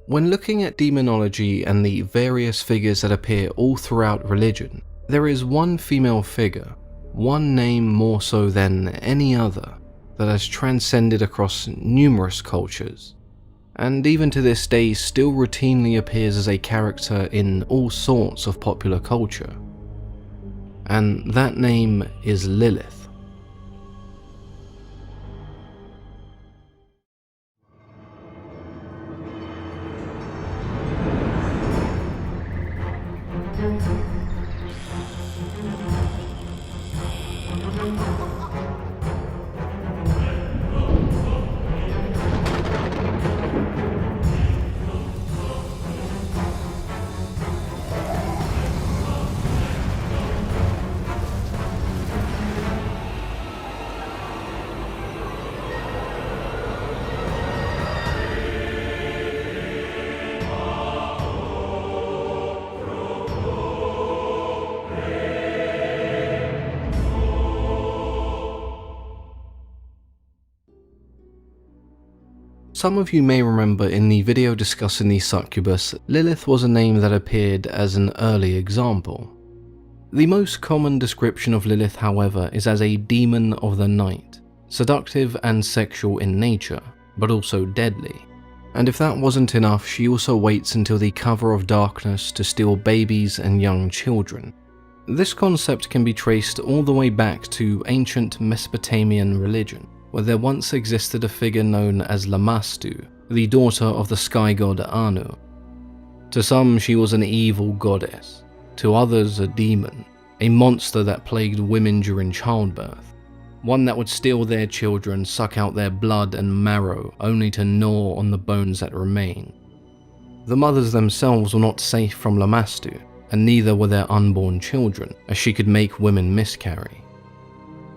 When looking at demonology and the various figures that appear all throughout religion, there is one female figure, one name more so than any other, that has transcended across numerous cultures, and even to this day still routinely appears as a character in all sorts of popular culture. And that name is Lilith. Some of you may remember in the video discussing the succubus, Lilith was a name that appeared as an early example. The most common description of Lilith, however, is as a demon of the night, seductive and sexual in nature, but also deadly. And if that wasn't enough, she also waits until the cover of darkness to steal babies and young children. This concept can be traced all the way back to ancient Mesopotamian religion, where there once existed a figure known as Lamastu, the daughter of the sky god Anu. To some, she was an evil goddess, to others a demon, a monster that plagued women during childbirth, one that would steal their children, suck out their blood and marrow, only to gnaw on the bones that remain. The mothers themselves were not safe from Lamastu, and neither were their unborn children, as she could make women miscarry.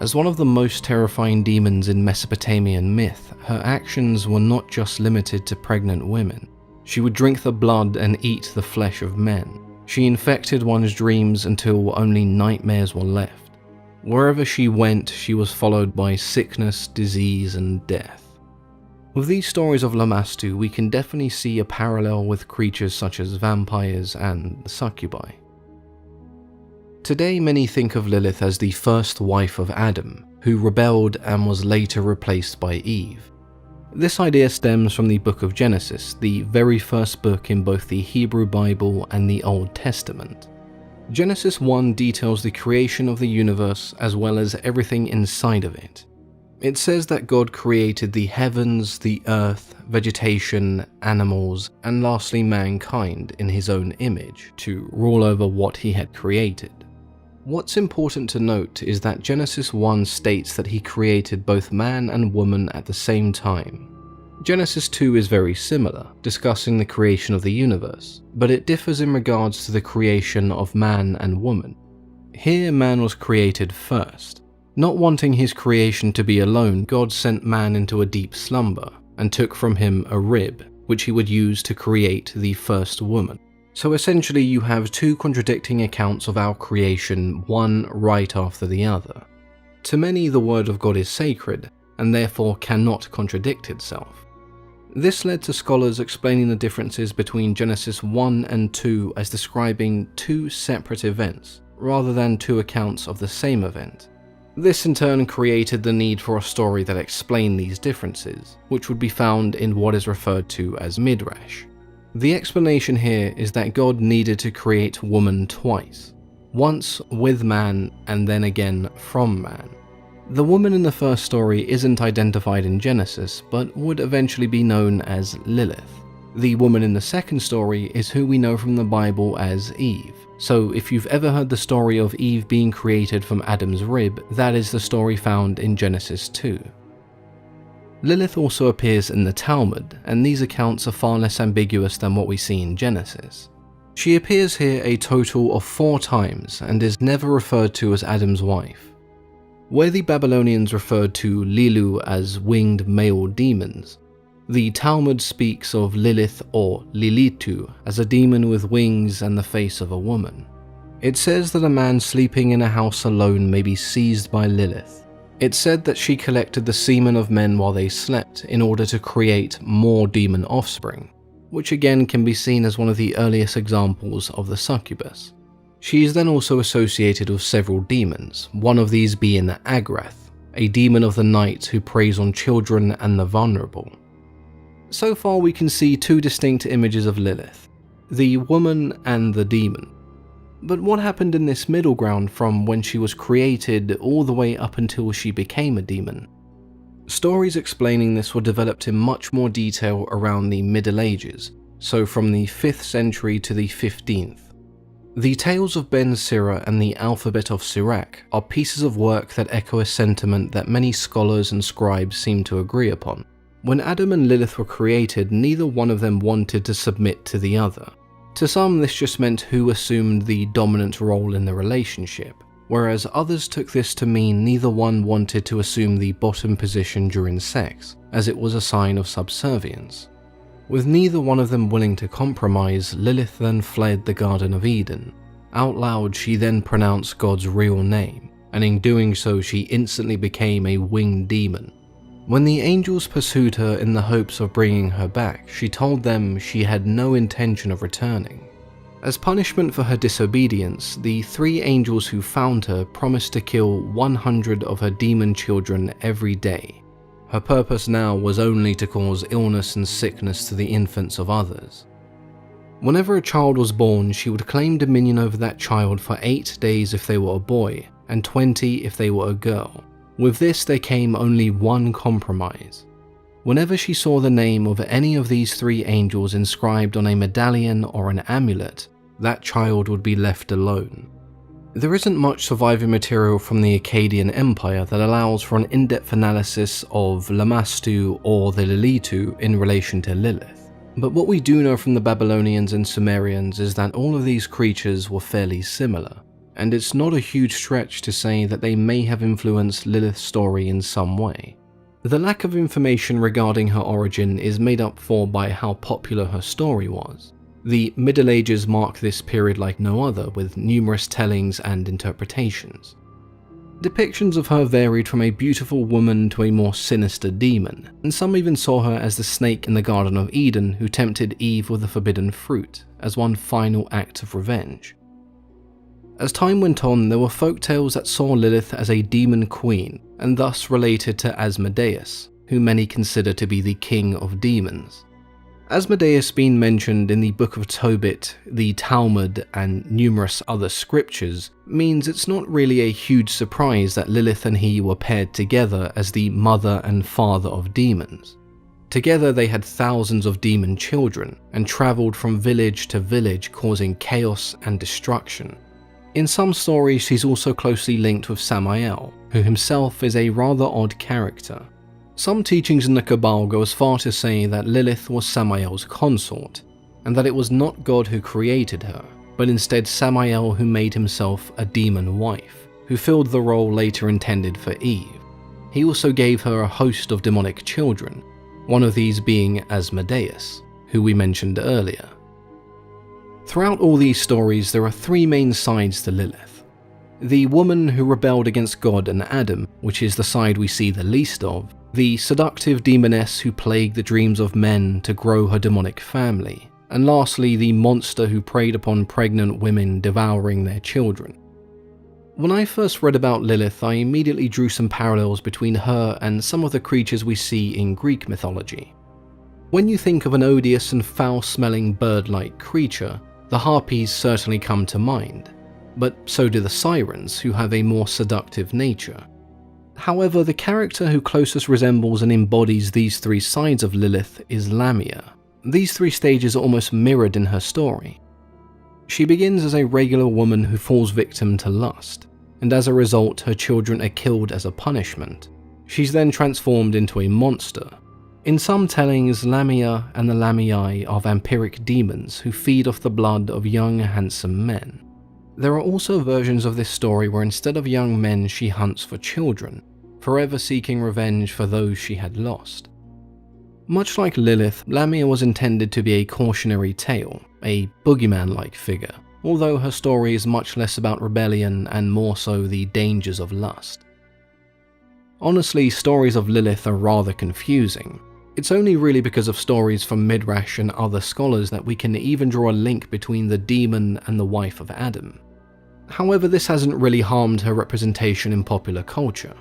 As one of the most terrifying demons in Mesopotamian myth, her actions were not just limited to pregnant women. She would drink the blood and eat the flesh of men. She infected one's dreams until only nightmares were left. Wherever she went, she was followed by sickness, disease, and death. With these stories of Lamastu, we can definitely see a parallel with creatures such as vampires and the succubi. Today, many think of Lilith as the first wife of Adam, who rebelled and was later replaced by Eve. This idea stems from the book of Genesis, the very first book in both the Hebrew Bible and the Old Testament. Genesis 1 details the creation of the universe as well as everything inside of it. It says that God created the heavens, the earth, vegetation, animals, and lastly mankind in his own image to rule over what he had created. What's important to note is that Genesis 1 states that he created both man and woman at the same time. Genesis 2 is very similar, discussing the creation of the universe, but it differs in regards to the creation of man and woman. Here, man was created first. Not wanting his creation to be alone, God sent man into a deep slumber and took from him a rib, which he would use to create the first woman. So essentially you have two contradicting accounts of our creation, one right after the other. To many, the word of God is sacred, and therefore cannot contradict itself. This led to scholars explaining the differences between Genesis 1 and 2 as describing two separate events, rather than two accounts of the same event. This in turn created the need for a story that explained these differences, which would be found in what is referred to as Midrash. The explanation here is that God needed to create woman twice, once with man and then again from man. The woman in the first story isn't identified in Genesis, but would eventually be known as Lilith. The woman in the second story is who we know from the Bible as Eve. So if you've ever heard the story of Eve being created from Adam's rib, that is the story found in Genesis 2. Lilith also appears in the Talmud, and these accounts are far less ambiguous than what we see in Genesis. She appears here a total of 4 times and is never referred to as Adam's wife. Where the Babylonians referred to Lilu as winged male demons, the Talmud speaks of Lilith or Lilitu as a demon with wings and the face of a woman. It says that a man sleeping in a house alone may be seized by Lilith. It's said that she collected the semen of men while they slept in order to create more demon offspring. which again can be seen as one of the earliest examples of the succubus. She is then also associated with several demons, one of these being Agrath, a demon of the night who preys on children and the vulnerable. So far we can see two distinct images of Lilith, the woman and the demon. But what happened in this middle ground from when she was created all the way up until she became a demon? Stories explaining this were developed in much more detail around the Middle Ages, so from the 5th century to the 15th. The Tales of Ben Sira and the Alphabet of Sirach are pieces of work that echo a sentiment that many scholars and scribes seem to agree upon. When Adam and Lilith were created, neither one of them wanted to submit to the other. To some, this just meant who assumed the dominant role in the relationship, whereas others took this to mean neither one wanted to assume the bottom position during sex, as it was a sign of subservience. With neither one of them willing to compromise, Lilith then fled the Garden of Eden. Out loud, she then pronounced God's real name, and in doing so she instantly became a winged demon. When the angels pursued her in the hopes of bringing her back, she told them she had no intention of returning. As punishment for her disobedience, the 3 angels who found her promised to kill 100 of her demon children every day. Her purpose now was only to cause illness and sickness to the infants of others. Whenever a child was born, she would claim dominion over that child for 8 days if they were a boy, and 20 if they were a girl. With this there came only one compromise. Whenever she saw the name of any of these 3 angels inscribed on a medallion or an amulet, that child would be left alone. There isn't much surviving material from the Akkadian Empire that allows for an in-depth analysis of Lamashtu or the Lilitu in relation to Lilith. But what we do know from the Babylonians and Sumerians is that all of these creatures were fairly similar, and it's not a huge stretch to say that they may have influenced Lilith's story in some way. The lack of information regarding her origin is made up for by how popular her story was. The Middle Ages mark this period like no other, with numerous tellings and interpretations. Depictions of her varied from a beautiful woman to a more sinister demon, and some even saw her as the snake in the Garden of Eden who tempted Eve with the forbidden fruit, as one final act of revenge. As time went on, there were folktales that saw Lilith as a demon queen, and thus related to Asmodeus, who many consider to be the king of demons. Asmodeus being mentioned in the Book of Tobit, the Talmud, and numerous other scriptures means it's not really a huge surprise that Lilith and he were paired together as the mother and father of demons. Together they had thousands of demon children and travelled from village to village causing chaos and destruction. In some stories she's also closely linked with Samael, who himself is a rather odd character. Some teachings in the Cabal go as far to say that Lilith was Samael's consort, and that it was not God who created her, but instead Samael who made himself a demon wife, who filled the role later intended for Eve. He also gave her a host of demonic children, one of these being Asmodeus, who we mentioned earlier. Throughout all these stories, there are 3 main sides to Lilith. The woman who rebelled against God and Adam, which is the side we see the least of, the seductive demoness who plagued the dreams of men to grow her demonic family, and lastly the monster who preyed upon pregnant women, devouring their children. When I first read about Lilith, I immediately drew some parallels between her and some of the creatures we see in Greek mythology. When you think of an odious and foul-smelling bird-like creature, the harpies certainly come to mind, but so do the sirens, who have a more seductive nature. However, the character who closest resembles and embodies these 3 sides of Lilith is Lamia. These 3 stages are almost mirrored in her story. She begins as a regular woman who falls victim to lust, and as a result her children are killed as a punishment. She's then transformed into a monster. In some tellings, Lamia and the Lamiae are vampiric demons who feed off the blood of young, handsome men. There are also versions of this story where instead of young men she hunts for children, forever seeking revenge for those she had lost. Much like Lilith, Lamia was intended to be a cautionary tale, a boogeyman-like figure, although her story is much less about rebellion and more so the dangers of lust. Honestly, stories of Lilith are rather confusing. It's only really because of stories from Midrash and other scholars that we can even draw a link between the demon and the wife of Adam. However, this hasn't really harmed her representation in popular culture.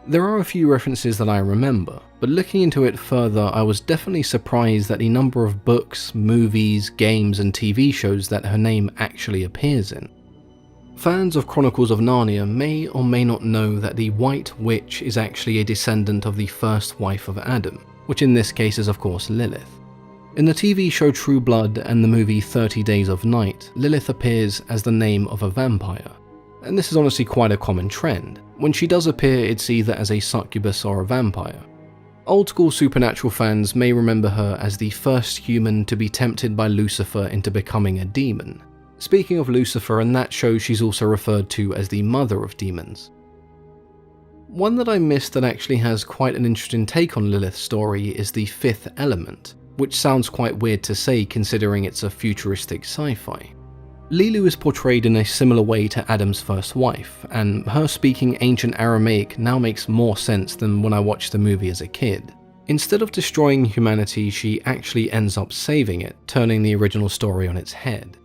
There are a few references that I remember, but looking into it further, I was definitely surprised at the number of books, movies, games, and TV shows that her name actually appears in. Fans of Chronicles of Narnia may or may not know that the White Witch is actually a descendant of the first wife of Adam, which in this case is of course Lilith. In the TV show True Blood and the movie 30 Days of Night, Lilith appears as the name of a vampire. And this is honestly quite a common trend. When she does appear, it's either as a succubus or a vampire. Old school supernatural fans may remember her as the first human to be tempted by Lucifer into becoming a demon. Speaking of Lucifer, in that show she's also referred to as the mother of demons. One that I missed that actually has quite an interesting take on Lilith's story is the fifth element, which sounds quite weird to say considering it's a futuristic sci-fi. Lilu is portrayed in a similar way to Adam's first wife, and her speaking ancient Aramaic now makes more sense than when I watched the movie as a kid. Instead of destroying humanity, she actually ends up saving it, turning the original story on its head.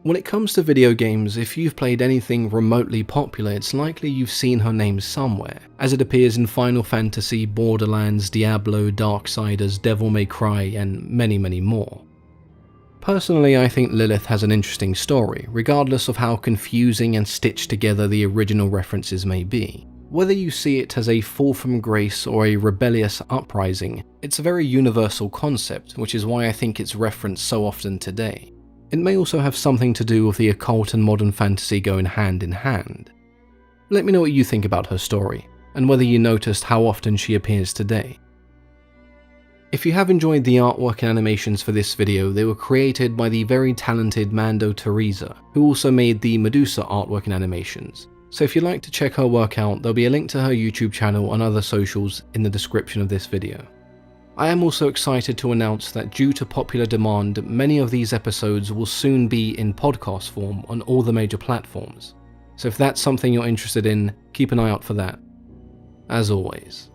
When it comes to video games, if you've played anything remotely popular, it's likely you've seen her name somewhere, as it appears in Final Fantasy, Borderlands, Diablo, Darksiders, Devil May Cry, and many more. Personally, I think Lilith has an interesting story, regardless of how confusing and stitched together the original references may be. Whether you see it as a fall from grace or a rebellious uprising, it's a very universal concept, which is why I think it's referenced so often today. It may also have something to do with the occult and modern fantasy going hand in hand. Let me know what you think about her story, and whether you noticed how often she appears today. If you have enjoyed the artwork and animations for this video, they were created by the very talented Mando Teresa, who also made the Medusa artwork and animations. So if you'd like to check her work out, there'll be a link to her YouTube channel and other socials in the description of this video. I am also excited to announce that due to popular demand, many of these episodes will soon be in podcast form on all the major platforms. So if that's something you're interested in, keep an eye out for that. As always,